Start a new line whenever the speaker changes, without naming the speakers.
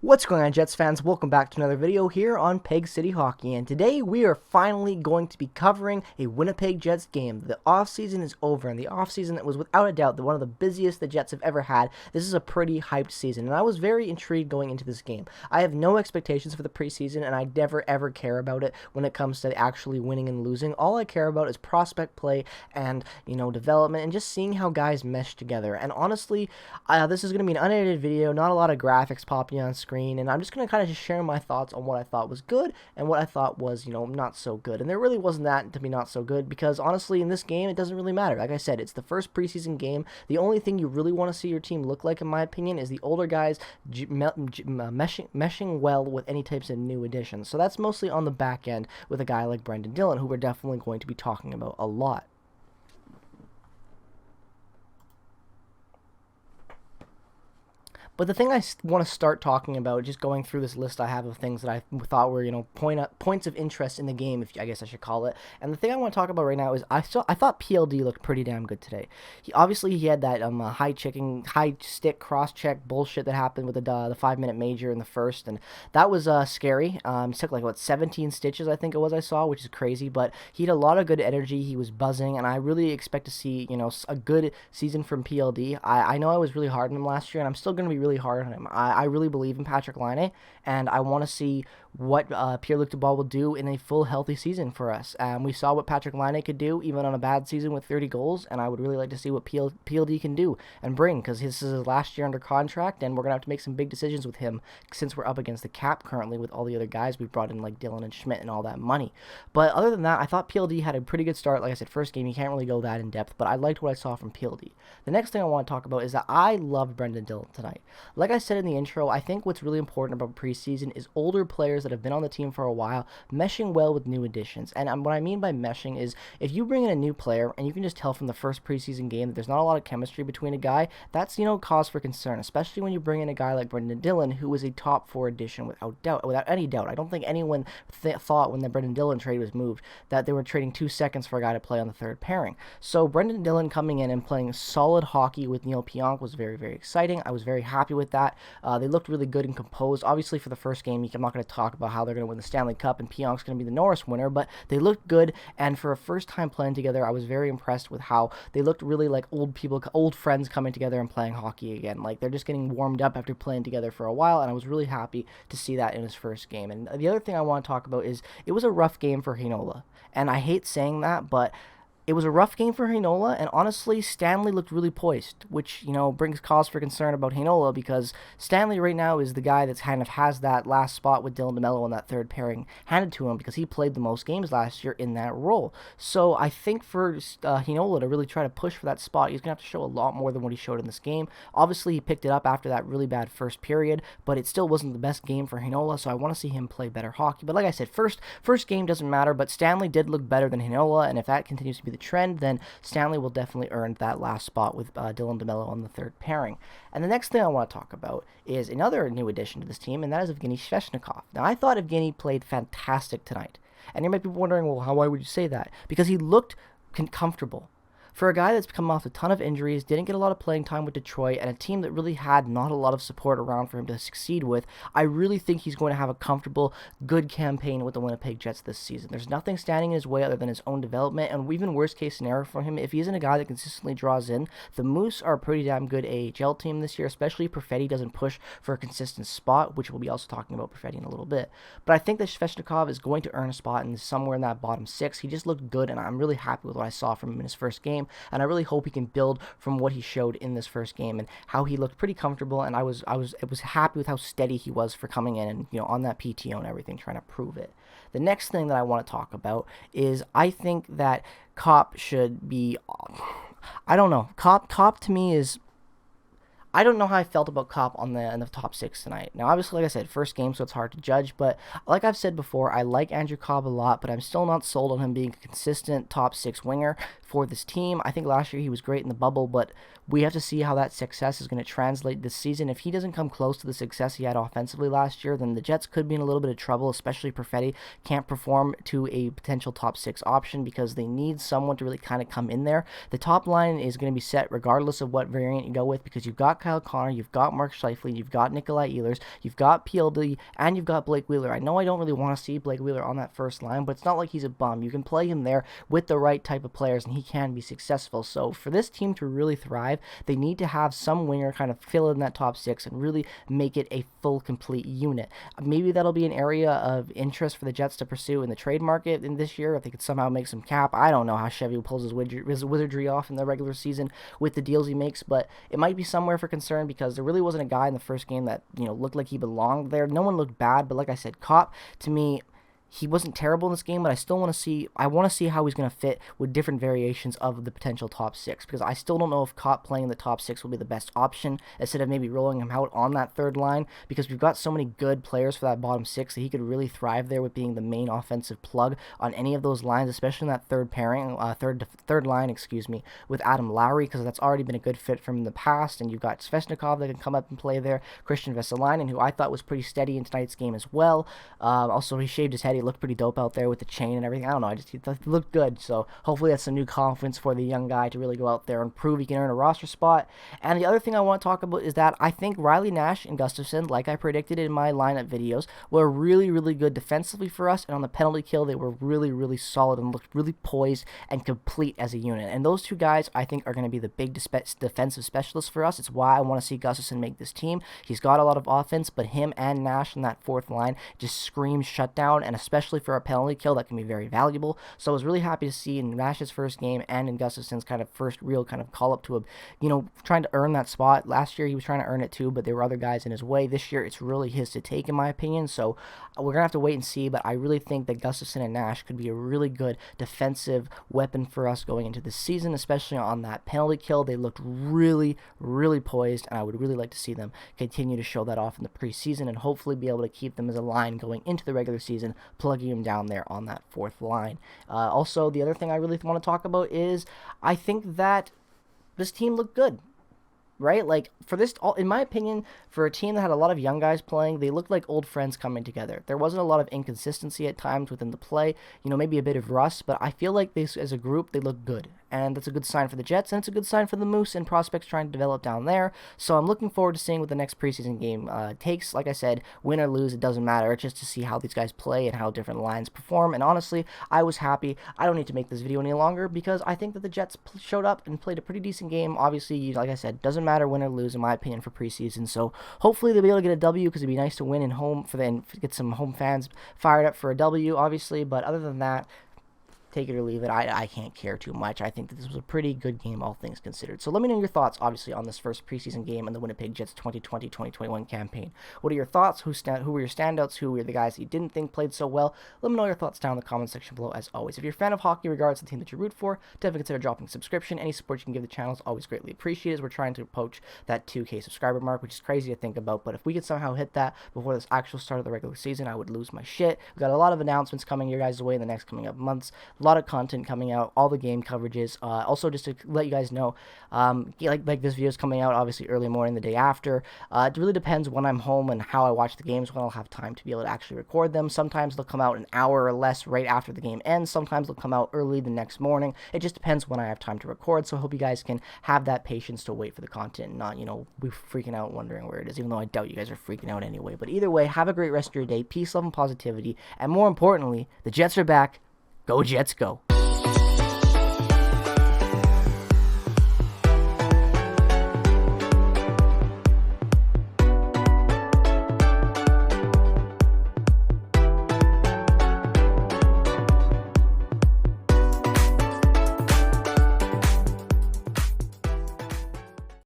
What's going on, Jets fans? Welcome back to another video here on Peg City Hockey, and today we are finally going to be covering a Winnipeg Jets game. The offseason is over, and the offseason that was without a doubt one of the busiest the Jets have ever had. This is a pretty hyped season, and I was very intrigued going into this game. I have no expectations for the preseason, and I never ever care about it when it comes to actually winning and losing. All I care about is prospect play and, development and just seeing how guys mesh together. And honestly, this is going to be an unedited video, not a lot of graphics popping on screen, and I'm just going to kind of just share my thoughts on what I thought was good and what I thought was, not so good. And there really wasn't that to be not so good, because honestly, in this game, it doesn't really matter. Like I said, it's the first preseason game. The only thing you really want to see your team look like, in my opinion, is the older guys meshing well with any types of new additions. So that's mostly on the back end with a guy like Brendan Dillon, who we're definitely going to be talking about a lot. But the thing I want to start talking about, just going through this list I have of things that I thought were, points of interest in the game, I guess I should call it. And the thing I want to talk about right now is I thought PLD looked pretty damn good today. He had that high stick cross check bullshit that happened with the 5-minute major in the first, and that was scary. He took 17 stitches, I think it was, I saw, which is crazy. But he had a lot of good energy. He was buzzing, and I really expect to see a good season from PLD. I know I was really hard on him last year, and I'm still going to be really hard on him. I really believe in Patrik Laine, and I want to see what Pierre-Luc Dubois will do in a full healthy season for us. We saw what Patrik Laine could do even on a bad season with 30 goals, and I would really like to see what PLD can do and bring, because this is his last year under contract, and we're going to have to make some big decisions with him since we're up against the cap currently with all the other guys we've brought in, like Dillon and Schmidt and all that money. But other than that, I thought PLD had a pretty good start. Like I said, first game, you can't really go that in depth, but I liked what I saw from PLD. The next thing I want to talk about is that I loved Brendan Dillon tonight. Like I said in the intro, I think what's really important about preseason is older players that have been on the team for a while meshing well with new additions. And what I mean by meshing is, if you bring in a new player and you can just tell from the first preseason game that there's not a lot of chemistry between a guy, that's cause for concern, especially when you bring in a guy like Brendan Dillon, who is a top 4 addition without any doubt. I don't think anyone thought when the Brendan Dillon trade was moved that they were trading 2 seconds for a guy to play on the third pairing. So Brendan Dillon coming in and playing solid hockey with Neil Pionk was very, very exciting. I was very happy with that. They looked really good and composed. Obviously, for the first game, I'm not going to talk about how they're going to win the Stanley Cup and Pionk's going to be the Norris winner, but they looked good, and for a first time playing together, I was very impressed with how they looked really like old friends coming together and playing hockey again. Like, they're just getting warmed up after playing together for a while, and I was really happy to see that in his first game. And the other thing I want to talk about is it was a rough game for Heinola, and I hate saying that, but it was a rough game for Heinola, and honestly, Stanley looked really poised, which, brings cause for concern about Heinola, because Stanley right now is the guy that kind of has that last spot with Dylan DeMello in that third pairing handed to him, because he played the most games last year in that role. So I think for Heinola to really try to push for that spot, he's going to have to show a lot more than what he showed in this game. Obviously, he picked it up after that really bad first period, but it still wasn't the best game for Heinola, so I want to see him play better hockey. But like I said, first game doesn't matter, but Stanley did look better than Heinola, and if that continues to be the trend, then Stanley will definitely earn that last spot with Dylan DeMello on the third pairing. And the next thing I want to talk about is another new addition to this team, and that is Evgeny Sveshnikov. Now, I thought Evgeny played fantastic tonight, and you might be wondering, well, why would you say that? Because he looked comfortable. For a guy that's come off a ton of injuries, didn't get a lot of playing time with Detroit, and a team that really had not a lot of support around for him to succeed with, I really think he's going to have a comfortable, good campaign with the Winnipeg Jets this season. There's nothing standing in his way other than his own development, and even worst case scenario for him, if he isn't a guy that consistently draws in, the Moose are a pretty damn good AHL team this year, especially if Perfetti doesn't push for a consistent spot, which we'll be also talking about Perfetti in a little bit. But I think that Sveshnikov is going to earn a spot in somewhere in that bottom 6. He just looked good, and I'm really happy with what I saw from him in his first game, and I really hope he can build from what he showed in this first game and how he looked pretty comfortable, and I was happy with how steady he was for coming in and on that PTO and everything, trying to prove it. The next thing that I want to talk about is I think that Cop should be, I don't know, Cop to me is, I don't know how I felt about Kopp in the top 6 tonight. Now, obviously, like I said, first game, so it's hard to judge, but like I've said before, I like Andrew Copp a lot, but I'm still not sold on him being a consistent top 6 winger for this team. I think last year he was great in the bubble, but we have to see how that success is going to translate this season. If he doesn't come close to the success he had offensively last year, then the Jets could be in a little bit of trouble, especially Perfetti can't perform to a potential top 6 option because they need someone to really kind of come in there. The top line is going to be set regardless of what variant you go with, because you've got Kyle Connor, you've got Mark Scheifele, you've got Nikolai Ehlers, you've got PLD, and you've got Blake Wheeler. I know I don't really want to see Blake Wheeler on that first line, but it's not like he's a bum. You can play him there with the right type of players, and he can be successful. So for this team to really thrive, they need to have some winger kind of fill in that top six and really make it a full, complete unit. Maybe that'll be an area of interest for the Jets to pursue in the trade market in this year if they could somehow make some cap. I don't know how Chevy pulls his wizardry off in the regular season with the deals he makes, but it might be somewhere for concern because there really wasn't a guy in the first game that looked like he belonged there. No one looked bad, but like I said, Kopp, to me, he wasn't terrible in this game, but I still want to see. I want to see how he's going to fit with different variations of the potential top six, because I still don't know if Kopp playing in the top six will be the best option instead of maybe rolling him out on that third line, because we've got so many good players for that bottom six that he could really thrive there with being the main offensive plug on any of those lines, especially in that third pairing, third line, with Adam Lowry, because that's already been a good fit from the past, and you've got Sveshnikov that can come up and play there, Christian Vesalainen, who I thought was pretty steady in tonight's game as well. Also, he shaved his head. He looked pretty dope out there with the chain and everything. I don't know. He looked good. So hopefully that's some new confidence for the young guy to really go out there and prove he can earn a roster spot. And the other thing I want to talk about is that I think Riley Nash and Gustafsson, like I predicted in my lineup videos, were really, really good defensively for us. And on the penalty kill, they were really, really solid and looked really poised and complete as a unit. And those two guys, I think, are going to be the big defensive specialists for us. It's why I want to see Gustafsson make this team. He's got a lot of offense, but him and Nash in that fourth line just screams shutdown, and especially for a penalty kill, that can be very valuable. So I was really happy to see in Nash's first game and in Gustafsson's kind of first real kind of call up to him, trying to earn that spot. Last year he was trying to earn it too, but there were other guys in his way. This year it's really his to take, in my opinion. So we're gonna have to wait and see, but I really think that Gustafsson and Nash could be a really good defensive weapon for us going into this season, especially on that penalty kill. They looked really, really poised, and I would really like to see them continue to show that off in the preseason and hopefully be able to keep them as a line going into the regular season, plugging them down there on that fourth line. Also, the other thing I really want to talk about is I think that this team looked good. Right? Like, for this, in my opinion, for a team that had a lot of young guys playing, they looked like old friends coming together. There wasn't a lot of inconsistency at times within the play, maybe a bit of rust, but I feel like this, as a group, they look good. And that's a good sign for the Jets, and it's a good sign for the Moose and prospects trying to develop down there. So I'm looking forward to seeing what the next preseason game takes. Like I said, win or lose, it doesn't matter. It's just to see how these guys play and how different lines perform. And honestly, I was happy. I don't need to make this video any longer because I think that the Jets showed up and played a pretty decent game. Obviously, like I said, doesn't matter win or lose, in my opinion, for preseason. So hopefully they'll be able to get a W, because it'd be nice to win in home and get some home fans fired up for a W, obviously. But other than that, take it or leave it. I can't care too much. I think that this was a pretty good game, all things considered. So let me know your thoughts, obviously, on this first preseason game in the Winnipeg Jets 2020-2021 campaign. What are your thoughts? Who were your standouts? Who were the guys that you didn't think played so well? Let me know your thoughts down in the comment section below, as always. If you're a fan of hockey, regardless of the team that you root for, definitely consider dropping a subscription. Any support you can give the channel is always greatly appreciated, as we're trying to approach that 2K subscriber mark, which is crazy to think about. But if we could somehow hit that before this actual start of the regular season, I would lose my shit. We've got a lot of announcements coming your guys' way in the next coming up months. A lot of content coming out, all the game coverages. Also, just to let you guys know, like this video is coming out obviously early morning the day after. It really depends when I'm home and how I watch the games, when I'll have time to be able to actually record them. Sometimes they'll come out an hour or less right after the game ends. Sometimes they'll come out early the next morning. It just depends when I have time to record. So I hope you guys can have that patience to wait for the content and not, be freaking out wondering where it is, even though I doubt you guys are freaking out anyway. But either way, have a great rest of your day. Peace, love, and positivity. And more importantly, the Jets are back. Go Jets, go.